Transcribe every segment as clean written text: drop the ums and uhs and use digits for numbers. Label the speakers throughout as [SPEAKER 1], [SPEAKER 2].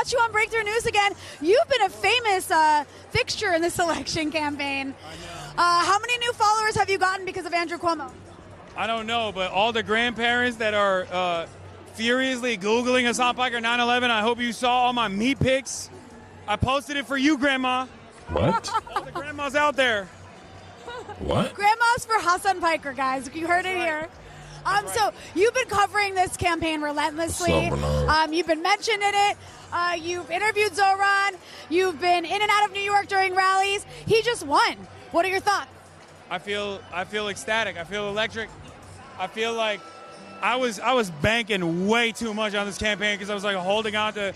[SPEAKER 1] watch you on Breakthrough News again. You've been a famous fixture in this election campaign. How many new followers have you gotten because of Andrew Cuomo?
[SPEAKER 2] I don't know, but all the grandparents that are furiously Googling Hasan Piker 9/11, I hope you saw all my meat pics. I posted it for you, Grandma.
[SPEAKER 3] What?
[SPEAKER 2] All the grandmas out there.
[SPEAKER 3] What?
[SPEAKER 1] Grandma's for Hasan Piker, guys. You heard it here. So you've been covering this campaign relentlessly. You've been mentioning it. You've interviewed Zohran. You've been in and out of New York during rallies. He just won. What are your thoughts?
[SPEAKER 2] I feel ecstatic. I feel electric. I feel like I was banking way too much on this campaign because I was holding on to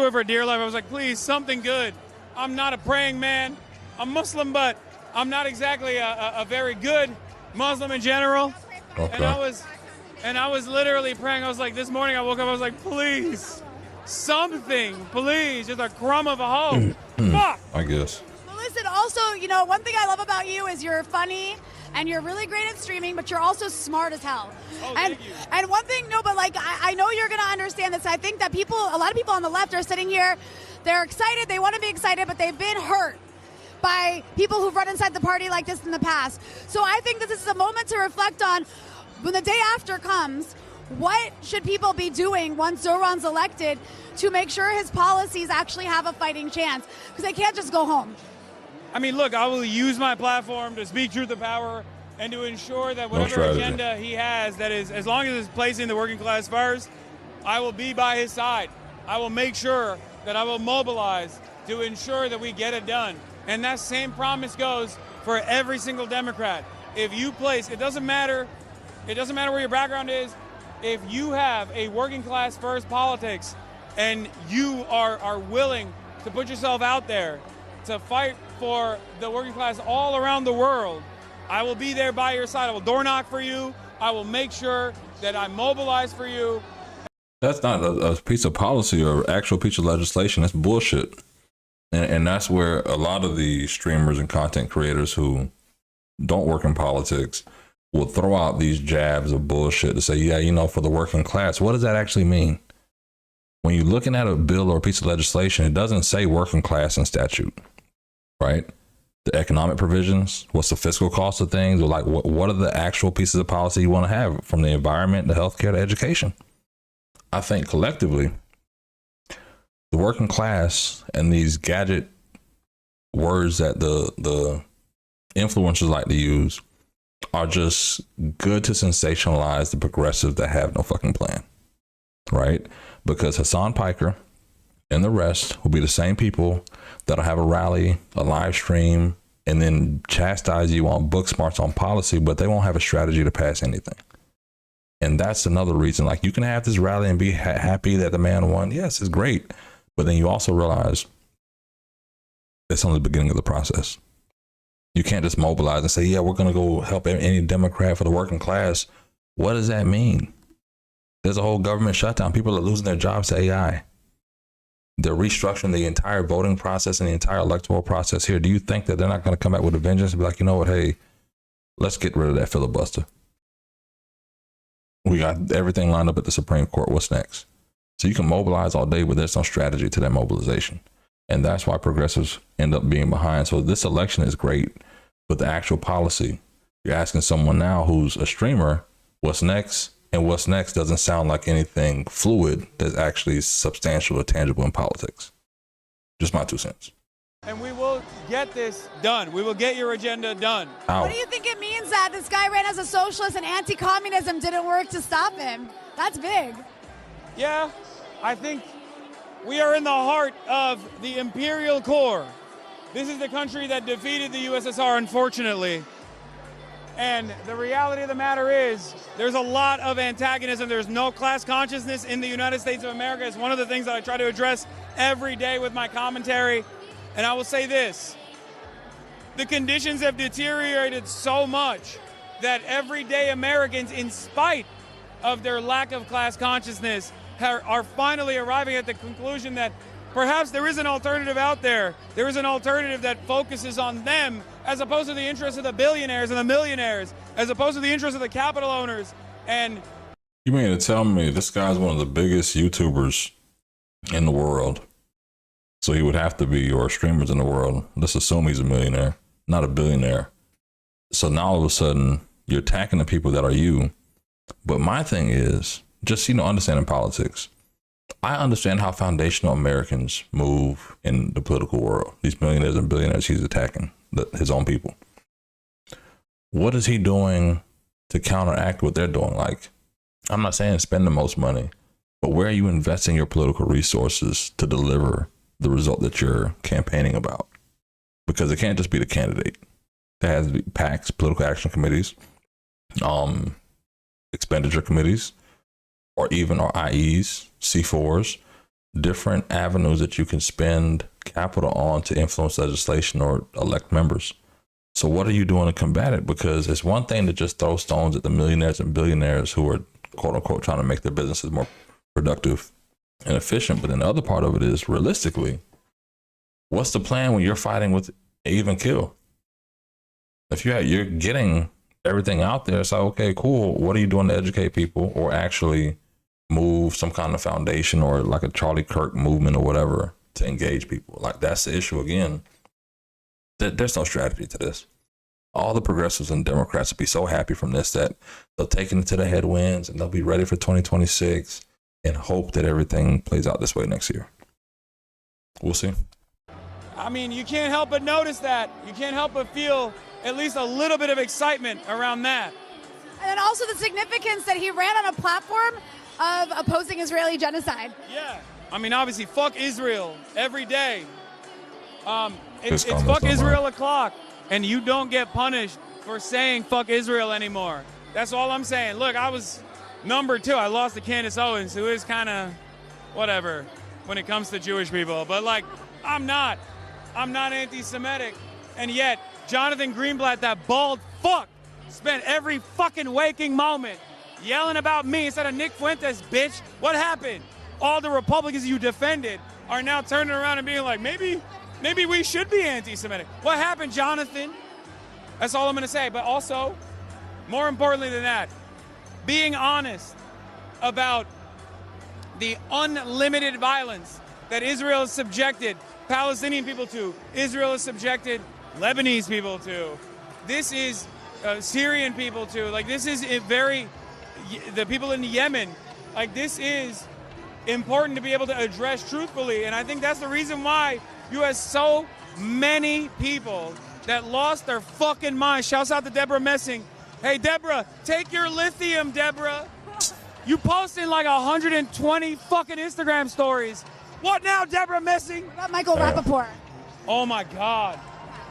[SPEAKER 2] it for dear life. I was like, please, something good. I'm not a praying man. I'm Muslim, but I'm not exactly a very good Muslim in general.
[SPEAKER 3] Okay.
[SPEAKER 2] And I was literally praying. I was like, this morning I woke up, I was like, please, something, please, just a crumb of a hope. Fuck.
[SPEAKER 3] I guess.
[SPEAKER 1] Well, listen, also, one thing I love about you is you're funny and you're really great at streaming, but you're also smart as hell.
[SPEAKER 2] Oh,
[SPEAKER 1] and
[SPEAKER 2] thank you.
[SPEAKER 1] And one thing, I know you're going to understand this. I think that a lot of people on the left are sitting here, they're excited, they want to be excited, but they've been hurt by people who've run inside the party like this in the past. So I think that this is a moment to reflect on when the day after comes, what should people be doing once Zohran's elected to make sure his policies actually have a fighting chance? Because they can't just go home.
[SPEAKER 2] I mean, look, I will use my platform to speak truth to power and to ensure that whatever agenda he has, that is, as long as it's placing the working class first, I will be by his side. I will make sure that I will mobilize to ensure that we get it done. And that same promise goes for every single Democrat. If you place, it doesn't matter where your background is, if you have a working class first politics and you are willing to put yourself out there to fight for the working class all around the world, I will be there by your side. I will door knock for you. I will make sure that I mobilize for you.
[SPEAKER 3] That's not a piece of policy or actual piece of legislation. That's bullshit. And that's where a lot of the streamers and content creators who don't work in politics will throw out these jabs of bullshit to say, yeah, for the working class. What does that actually mean? When you're looking at a bill or a piece of legislation, it doesn't say working class in statute, right? The economic provisions, what's the fiscal cost of things, or what are the actual pieces of policy you want to have, from the environment to healthcare to education? I think collectively, the working class and these gadget words that the influencers like to use are just good to sensationalize the progressives that have no fucking plan, right? Because Hasan Piker and the rest will be the same people that'll have a rally, a live stream, and then chastise you on book smarts on policy, but they won't have a strategy to pass anything. And that's another reason, you can have this rally and be happy that the man won. Yes, it's great. But then you also realize it's only the beginning of the process. You can't just mobilize and say, yeah, we're going to go help any Democrat for the working class. What does that mean? There's a whole government shutdown. People are losing their jobs to AI. They're restructuring the entire voting process and the entire electoral process here. Do you think that they're not going to come back with a vengeance and be like, you know what, hey, let's get rid of that filibuster? We got everything lined up at the Supreme Court. What's next? So you can mobilize all day, but there's no strategy to that mobilization. And that's why progressives end up being behind. So this election is great, but the actual policy, you're asking someone now who's a streamer, what's next? And what's next doesn't sound like anything fluid that's actually substantial or tangible in politics. Just my 2 cents.
[SPEAKER 2] And we will get this done. We will get your agenda done.
[SPEAKER 3] Ow.
[SPEAKER 1] What do you think it means that this guy ran as a socialist and anti-communism didn't work to stop him? That's big.
[SPEAKER 2] Yeah, I think we are in the heart of the imperial core. This is the country that defeated the USSR, unfortunately. And the reality of the matter is there's a lot of antagonism. There's no class consciousness in the United States of America. It's one of the things that I try to address every day with my commentary. And I will say this, the conditions have deteriorated so much that everyday Americans, in spite of their lack of class consciousness, are finally arriving at the conclusion that perhaps there is an alternative out there. There is an alternative that focuses on them as opposed to the interests of the billionaires and the millionaires, as opposed to the interests of the capital owners. And
[SPEAKER 3] you mean to tell me this guy's one of the biggest YouTubers in the world. So he would have to be, or streamers in the world. Let's assume he's a millionaire, not a billionaire. So now all of a sudden you're attacking the people that are you. But my thing is just, understanding politics. I understand how foundational Americans move in the political world. These millionaires and billionaires he's attacking, his own people. What is he doing to counteract what they're doing? Like, I'm not saying spend the most money, but where are you investing your political resources to deliver the result that you're campaigning about? Because it can't just be the candidate. There has to be PACs, political action committees, expenditure committees, or even our IEs, C4s, different avenues that you can spend capital on to influence legislation or elect members. So what are you doing to combat it? Because it's one thing to just throw stones at the millionaires and billionaires who are, quote unquote, trying to make their businesses more productive and efficient. But then the other part of it is, realistically, what's the plan when you're fighting with even kill? If you're getting everything out there, it's like, okay, cool. What are you doing to educate people or actually move some kind of foundation or like a Charlie Kirk movement or whatever to engage people? Like, that's the issue again. There's no strategy to this. All the progressives and Democrats will be so happy from this that they'll take it into the headwinds and they'll be ready for 2026 and hope that everything plays out this way next year. We'll see.
[SPEAKER 2] I mean, you can't help but notice that. You can't help but feel at least a little bit of excitement around that.
[SPEAKER 1] And then also the significance that he ran on a platform of opposing Israeli genocide.
[SPEAKER 2] Yeah. I mean, obviously, fuck Israel every day. It's fuck Israel o'clock, and you don't get punished for saying fuck Israel anymore. That's all I'm saying. Look, I was number 2. I lost to Candace Owens, who is kind of whatever when it comes to Jewish people. But, like, I'm not anti-Semitic. And yet, Jonathan Greenblatt, that bald fuck, spent every fucking waking moment yelling about me instead of Nick Fuentes, bitch. What happened? All the Republicans you defended are now turning around and being like, maybe we should be anti-Semitic. What happened, Jonathan? That's all I'm going to say. But also, more importantly than that, being honest about the unlimited violence that Israel has subjected Palestinian people to, Israel has subjected Lebanese people to, this is Syrian people to, like, this is the people in Yemen, like, this is important to be able to address truthfully. And I think that's the reason why you have so many people that lost their fucking mind. Shouts out to Deborah Messing. Hey, Deborah, take your lithium, Deborah. You posting like 120 fucking Instagram stories. What now, Deborah Messing?
[SPEAKER 1] What about Michael Rappaport?
[SPEAKER 2] Oh, my God.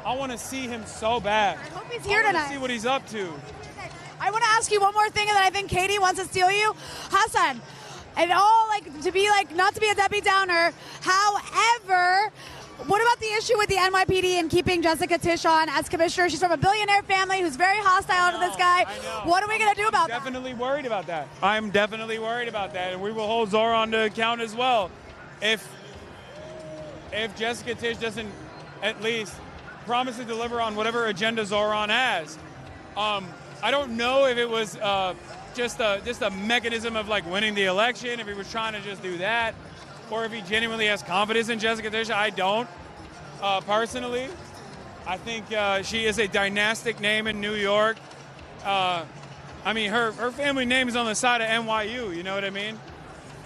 [SPEAKER 2] I want to see him so bad.
[SPEAKER 1] I hope he's here tonight.
[SPEAKER 2] See what he's up to.
[SPEAKER 1] I want to ask you one more thing, and then I think Katie wants to steal you. Hasan, and all, like, to be like, not to be a Debbie Downer, however, what about the issue with the NYPD and keeping Jessica Tisch on as commissioner? She's from a billionaire family who's very hostile to this guy. What are we going to do about that?
[SPEAKER 2] I'm definitely worried about that. I'm definitely worried about that, and we will hold Zohran to account as well. If Jessica Tisch doesn't at least promise to deliver on whatever agenda Zohran has, I don't know if it was just a mechanism of, like, winning the election, if he was trying to just do that, or if he genuinely has confidence in Jessica Tisch. I don't, personally. I think she is a dynastic name in New York. I mean, her family name is on the side of NYU, you know what I mean?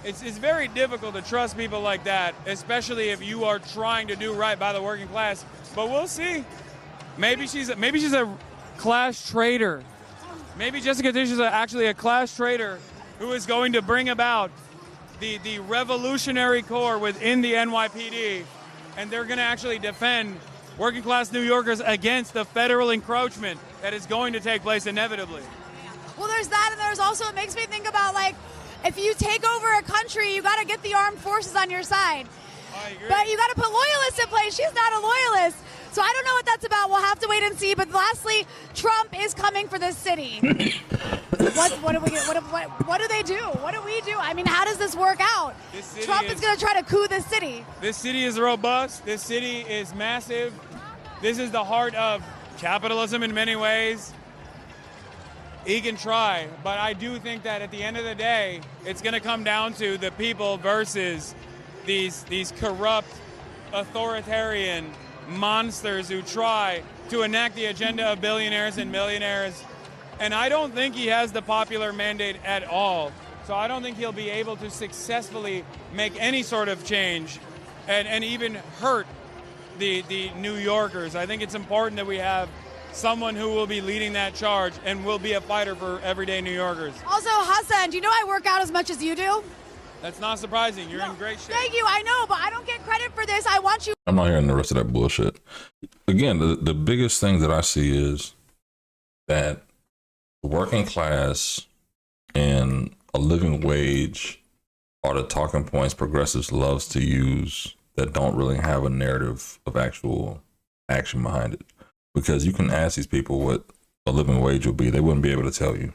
[SPEAKER 2] It's very difficult to trust people like that, especially if you are trying to do right by the working class. But we'll see. Maybe she's a class traitor. Maybe Jessica Tisch is actually a class traitor who is going to bring about the revolutionary core within the NYPD, and they're going to actually defend working class New Yorkers against the federal encroachment that is going to take place inevitably.
[SPEAKER 1] Well, there's that, and there's also, it makes me think about, like, if you take over a country, you got to get the armed forces on your side.
[SPEAKER 2] I agree.
[SPEAKER 1] But you got to put loyalists in place. She's not a loyalist. So I don't know what that's about. We'll have to wait and see. But lastly, Trump is coming for this city. What do they do? What do we do? I mean, how does this work out? Trump is going to try to coup this city.
[SPEAKER 2] This city is robust. This city is massive. This is the heart of capitalism in many ways. He can try, but I do think that at the end of the day, it's going to come down to the people versus these corrupt, authoritarian monsters who try to enact the agenda of billionaires and millionaires. And I don't think he has the popular mandate at all. So I don't think he'll be able to successfully make any sort of change and even hurt the New Yorkers. I think it's important that we have someone who will be leading that charge and will be a fighter for everyday New Yorkers.
[SPEAKER 1] Also, Hasan, do you know I work out as much as you do?
[SPEAKER 2] That's not surprising. You're in great shape.
[SPEAKER 1] Thank you. I know, but I don't get credit for this. I want you.
[SPEAKER 3] I'm not hearing the rest of that bullshit. Again, the biggest thing that I see is that the working class and a living wage are the talking points progressives loves to use that don't really have a narrative of actual action behind it. Because you can ask these people what a living wage will be, they wouldn't be able to tell you.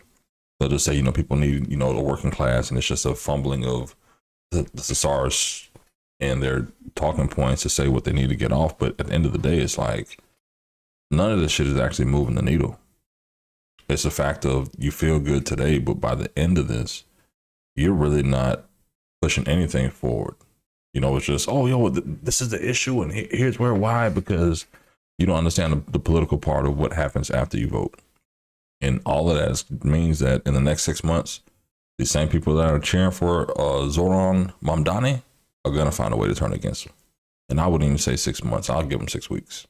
[SPEAKER 3] They'll just say, you know, people need, you know, the working class, and it's just a fumbling of the thesaurus and their talking points to say what they need to get off. But at the end of the day, it's like none of this shit is actually moving the needle. It's a fact of you feel good today, but by the end of this, you're really not pushing anything forward. You know, it's just, oh, yo, this is the issue, and here's why, because you don't understand the political part of what happens after you vote. And all of that means that in the next 6 months, the same people that are cheering for Zohran Mamdani are going to find a way to turn against him. And I wouldn't even say 6 months. I'll give them 6 weeks.